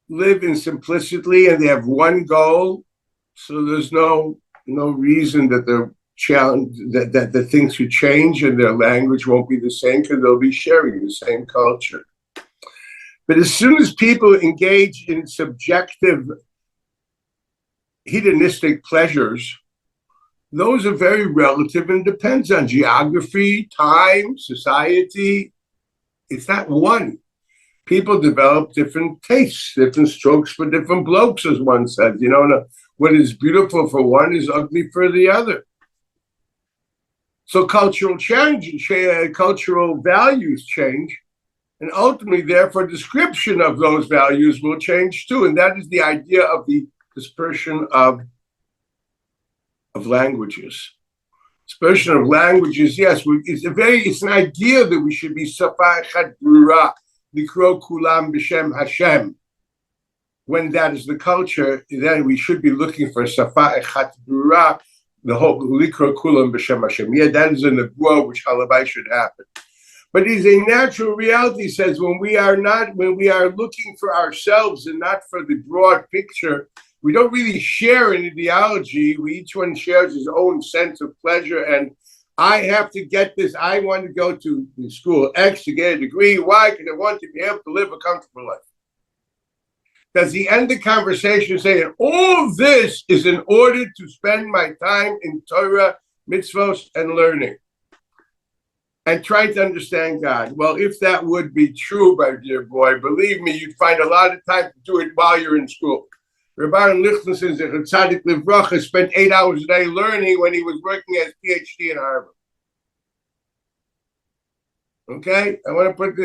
live in simplicity and they have one goal, so there's no reason that the things should change and their language won't be the same, because they'll be sharing the same culture. But as soon as people engage in subjective hedonistic pleasures, those are very relative and depends on geography, time, society. It's not one. People develop different tastes, different strokes for different blokes, as one says. What is beautiful for one is ugly for the other. So cultural change, cultural values change, and ultimately, therefore, description of those values will change too. And that is the idea of the dispersion of languages. Dispersion of languages, yes, it's an idea that we should be safa echat brura, likro kulam b'shem Hashem. When that is the culture, then we should be looking for safa echat brura, the whole likro kulam b'shem Hashem. Yeah, that is a nebuah which halabai should happen. But it is a natural reality, says, when we are looking for ourselves and not for the broad picture, we don't really share an ideology. Each one shares his own sense of pleasure. And I have to get this. I want to go to school X to get a degree. Why? Because I want to be able to live a comfortable life. Does he end the conversation saying, all this is in order to spend my time in Torah, mitzvos, and learning, and trying to understand God? Well, if that would be true, my dear boy, believe me, you'd find a lot of time to do it while you're in school. Rabbi Lichten says that Tzaddik Livracha spent 8 hours a day learning when he was working as PhD in Harvard. Okay? I want to put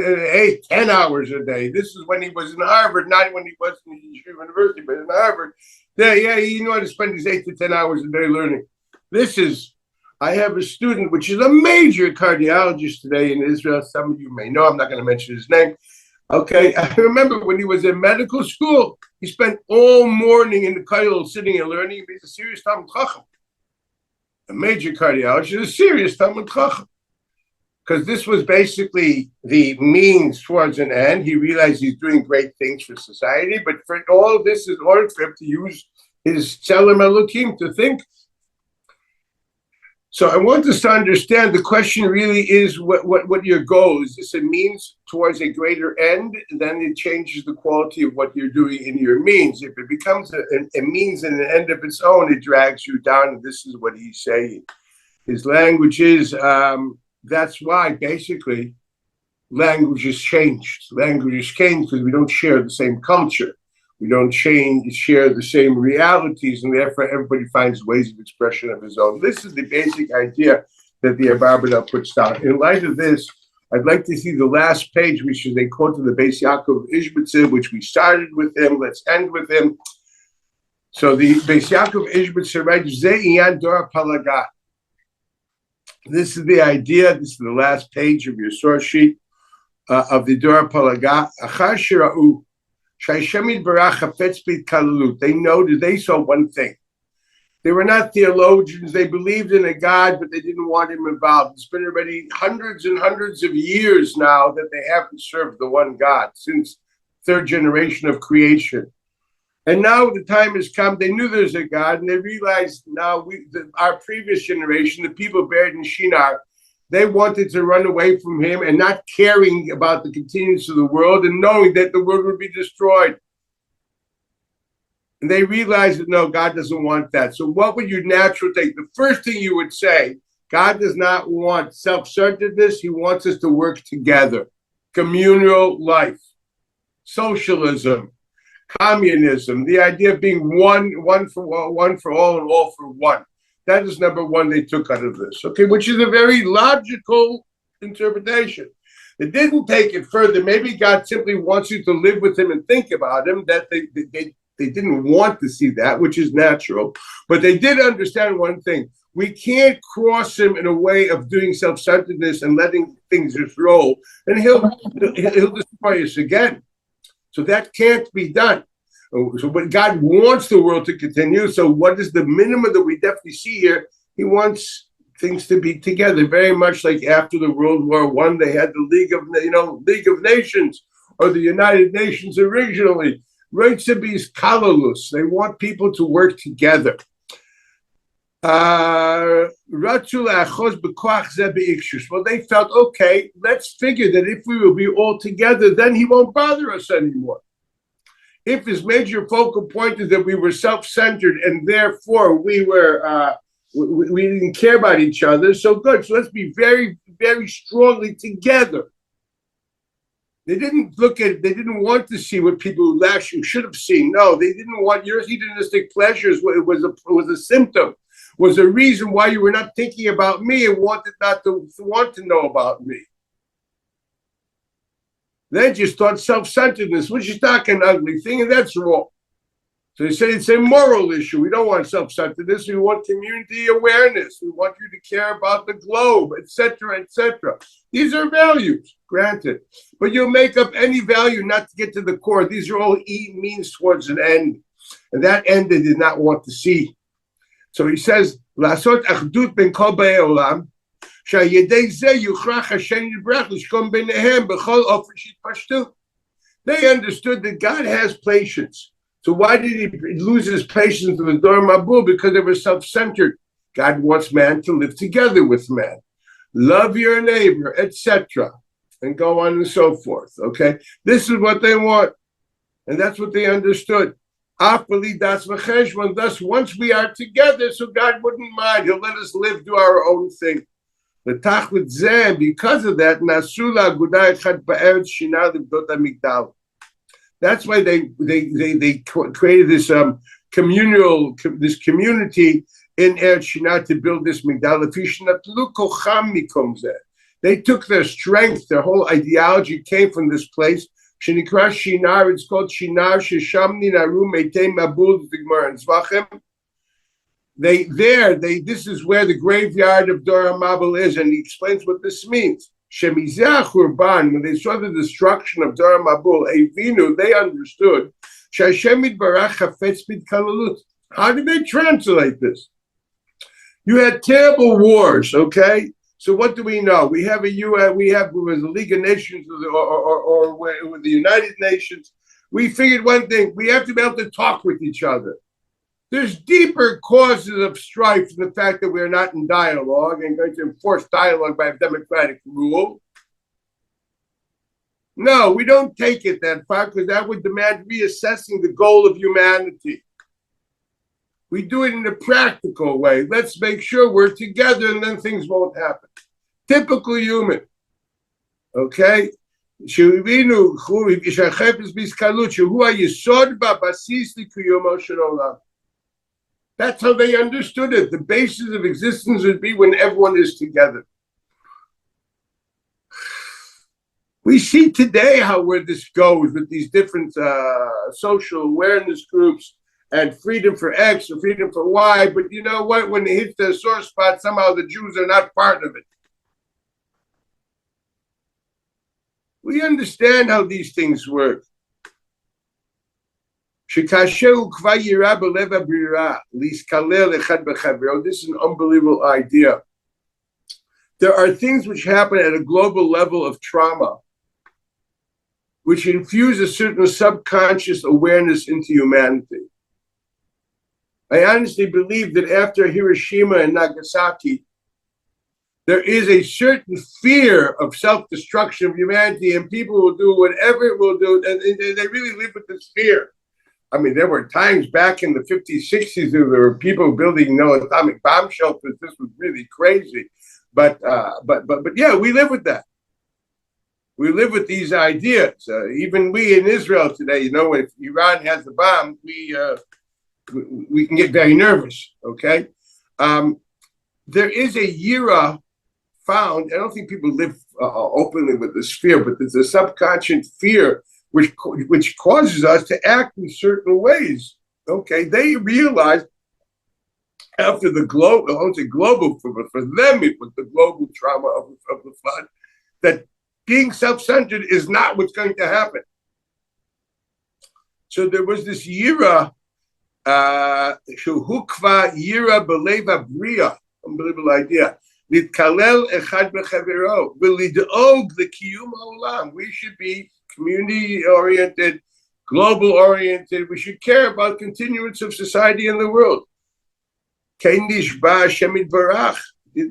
10 hours a day. This is when he was in Harvard, not when he was in the university, but in Harvard. He knew how to spend his 8 to 10 hours a day learning. I have a student, which is a major cardiologist today in Israel. Some of you may know. I'm not going to mention his name. Okay, I remember when he was in medical school, he spent all morning in the kollel sitting and learning. He's a serious Talmud Chacham. A major cardiologist, a serious Talmud Chacham. Because this was basically the means towards an end. He realized he's doing great things for society, but for all of this, in order for him to use his Tzelem Elokim to think. So I want us to understand, the question really is what your goal is. This a means towards a greater end? Then it changes the quality of what you're doing in your means. If it becomes a means and an end of its own, it drags you down. And this is what he's saying. His language is, that's why basically languages changed. Languages change because we don't share the same culture. We don't share the same realities, and therefore everybody finds ways of expression of his own. This is the basic idea that the Abarbanel puts down. In light of this, I'd like to see the last page, which is they quote to the Beis Yaakov Ishbitzer, which we started with him. Let's end with him. So the Beis Yaakov Ishbitzer writes, Ze Iyan Dor Palaga. This is the idea. This is the last page of your source sheet of the Dor Palaga. Achar Shira'u Shayshemid Barach Hafetz Bit Kalalut. They noted, they saw one thing. They were not theologians. They believed in a God, but they didn't want him involved. It's been already hundreds and hundreds of years now that they haven't served the one God since third generation of creation. And now the time has come. They knew there's a God, and they realized now our previous generation, the people buried in Shinar, they wanted to run away from him and not caring about the continuance of the world and knowing that the world would be destroyed. And they realized that, no, God doesn't want that. So what would your natural take? The first thing you would say, God does not want self-centeredness. He wants us to work together. Communal life, socialism, communism, the idea of being one for all and all for one. That is number one they took out of this, okay, which is a very logical interpretation. They didn't take it further. Maybe God simply wants you to live with him and think about him, that they didn't want to see that, which is natural. But they did understand one thing. We can't cross him in a way of doing self-centeredness and letting things just roll, and he'll destroy us again. So that can't be done. So, but God wants the world to continue. So what is the minimum that we definitely see here? He wants things to be together, very much like after the World War I, they had the League of Nations, or the United Nations originally. Right to be kalalus. They want people to work together. Well, they felt, okay, let's figure that if we will be all together, then he won't bother us anymore. If his major focal point is that we were self-centered and therefore we didn't care about each other, so good. So let's be very, very strongly together. They didn't want to see what people who should have seen. No, they didn't want your hedonistic pleasures. It was a symptom, was a reason why you were not thinking about me and wanted not to want to know about me. They just thought self-centeredness, which is not an ugly thing, and that's wrong. So they say it's a moral issue. We don't want self-centeredness. We want community awareness. We want you to care about the globe, etc., etc. These are values, granted. But you'll make up any value not to get to the core. These are all means towards an end. And that end they did not want to see. So he says, Lasot achdut ben kol b'nei olam, sha'yedei zeh yuchrach Hashem yirbrach l'shkom b'neihem b'chol ofer shitpashtu. They understood that God has patience. So why did he lose his patience with Dor Mabul? Because they were self-centered. God wants man to live together with man. Love your neighbor, etc. And go on and so forth, okay? This is what they want. And that's what they understood. Thus, once we are together, so God wouldn't mind. He'll let us live, do our own thing. Because of that, that's why they created this community in Eretz Shinar to build this Migdal. They took their strength, their whole ideology came from this place. Shenikra Shinar, it's called Shinar Sheshamni Naru Meitei Mabul Zigmar and Zvachim. This is where the graveyard of Dor Mabul is, and he explains what this means. Shemizah Churban, when they saw the destruction of Dor Mabul, Evinu, they understood. Shashemid Barach Hafetz Bid Kalalut. How did they translate this? You had terrible wars, okay? So what do we know? We have with the League of Nations or with the United Nations. We figured one thing: we have to be able to talk with each other. There's deeper causes of strife than the fact that we're not in dialogue and going to enforce dialogue by a democratic rule. No, we don't take it that far because that would demand reassessing the goal of humanity. We do it in a practical way. Let's make sure we're together and then things won't happen. Typical human. Okay? That's how they understood it. The basis of existence would be when everyone is together. We see today where this goes with these different social awareness groups and freedom for X or freedom for Y. But you know what? When it hits the sore spot, somehow the Jews are not part of it. We understand how these things work. This is an unbelievable idea. There are things which happen at a global level of trauma, which infuse a certain subconscious awareness into humanity. I honestly believe that after Hiroshima and Nagasaki, there is a certain fear of self-destruction of humanity, and people will do whatever it will do, and they really live with this fear. I mean, there were times back in the 50s, 60s, there were people building atomic bomb shelters. This was really crazy. But yeah, we live with that. We live with these ideas. Even we in Israel today, if Iran has the bomb, we can get very nervous, okay? There is a yira found. I don't think people live openly with this fear, but there's a subconscious fear which causes us to act in certain ways. Okay, they realized after the global, I won't say global, but for them it was the global trauma of the flood, that being self-centered is not what's going to happen. So there was this yira, Shuhukva yira b'leva bria, unbelievable idea. Nitkalel echad b'chavero, v'lid'og l'kiyum ha'olam. We should be community-oriented, global-oriented. We should care about continuance of society in the world. Didn't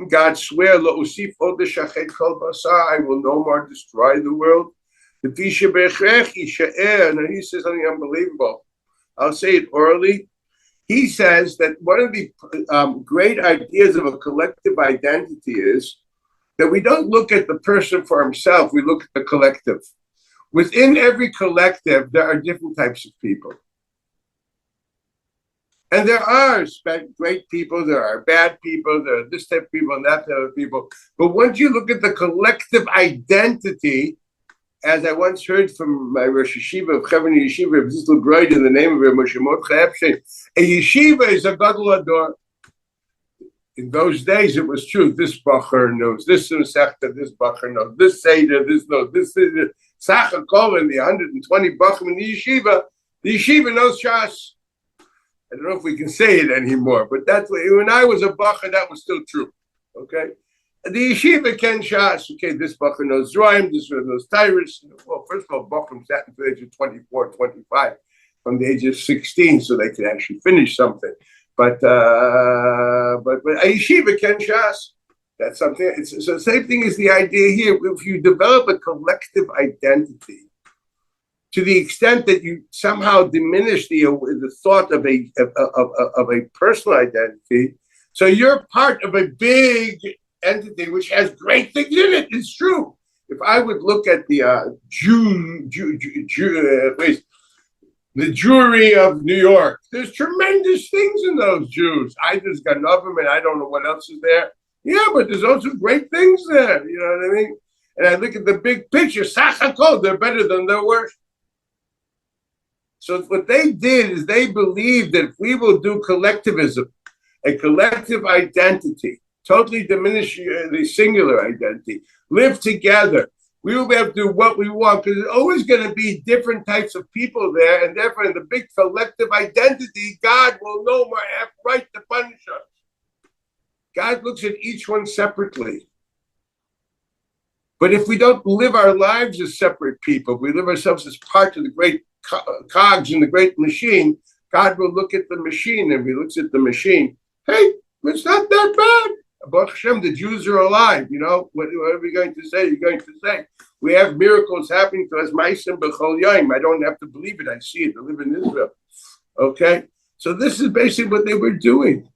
God swear, I will no more destroy the world? And he says something unbelievable. I'll say it orally. He says that one of the great ideas of a collective identity is that we don't look at the person for himself, we look at the collective. Within every collective, there are different types of people. And there are great people, there are bad people, there are this type of people and that type of people. But once you look at the collective identity, as I once heard from my Rosh Yeshiva of Chavani Yeshiva of Zisl Groyd in the name of Moshe Mordechai Epstein, a yeshiva is a gadol ador. In those days, it was true. This bacher knows this Masechta, this bacher knows this Seder, this knows this Seder. Sacha Kol in the 120 bachim in the yeshiva knows Shas. I don't know if we can say it anymore, but that's when I was a bacher, that was still true. Okay. The yeshiva can Shas. Okay, this bacher knows Zraim, this one knows Tyrus. Well, first of all, bachrim sat until the age of 24, 25, from the age of 16, so they could actually finish something. But a yeshiva can Shas. That's something. So the same thing is the idea here. If you develop a collective identity, to the extent that you somehow diminish the thought of a personal identity, so you're part of a big entity which has great things in it. It's true. If I would look at the the Jewry of New York, there's tremendous things in those Jews. There's Ganovim, and I don't know what else is there. Yeah, but there's also great things there. You know what I mean? And I look at the big picture. Sachakol, they're better than their worst. So what they did is they believed that if we will do collectivism, a collective identity, totally diminish the singular identity, live together, we will be able to do what we want, because there's always going to be different types of people there, and therefore in the big collective identity, God will no more have right to punish us. God looks at each one separately. But if we don't live our lives as separate people, we live ourselves as part of the great cogs in the great machine, God will look at the machine, and if he looks at the machine, hey, it's not that bad. Baruch Hashem, the Jews are alive. What are we going to say? You're going to say we have miracles happening to us. Ma'asim b'chol yom. I don't have to believe it. I see it. I live in Israel. Okay, so this is basically what they were doing.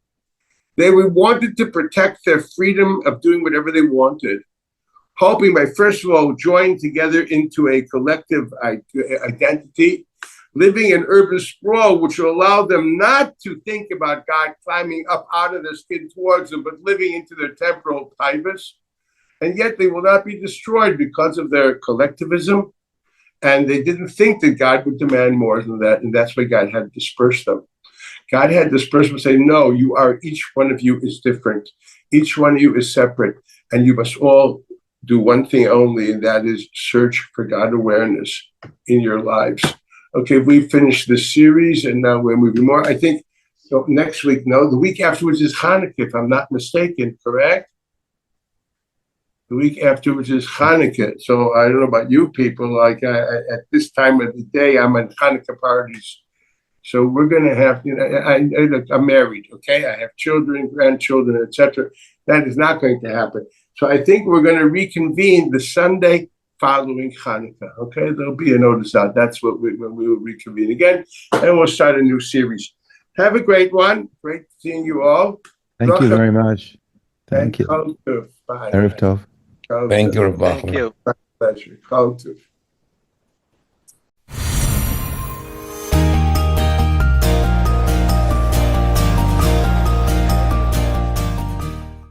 They wanted to protect their freedom of doing whatever they wanted, hoping by first of all joining together into a collective identity, living in urban sprawl, which will allow them not to think about God climbing up out of their skin towards them, but living into their temporal typhus. And yet they will not be destroyed because of their collectivism. And they didn't think that God would demand more than that. And that's why God had dispersed them. God had dispersed them and say, no, each one of you is different. Each one of you is separate. And you must all do one thing only, and that is search for God awareness in your lives. Okay, we finished this series, and now we're moving more. I think so next week, no, the week afterwards is Hanukkah, if I'm not mistaken, correct? The week afterwards is Hanukkah. So I don't know about you people, like at this time of the day, I'm at Hanukkah parties. So we're going to have, I'm married, okay? I have children, grandchildren, etc. That is not going to happen. So I think we're going to reconvene the Sunday following Hanukkah, okay? There'll be a notice out. That's when we will reconvene again, and we'll start a new series. Have a great one. Great seeing you all. Thank you very much. Thank you. Bye. Erev Tov. Thank you, Rabbi. Thank you. My pleasure. Kol Tov.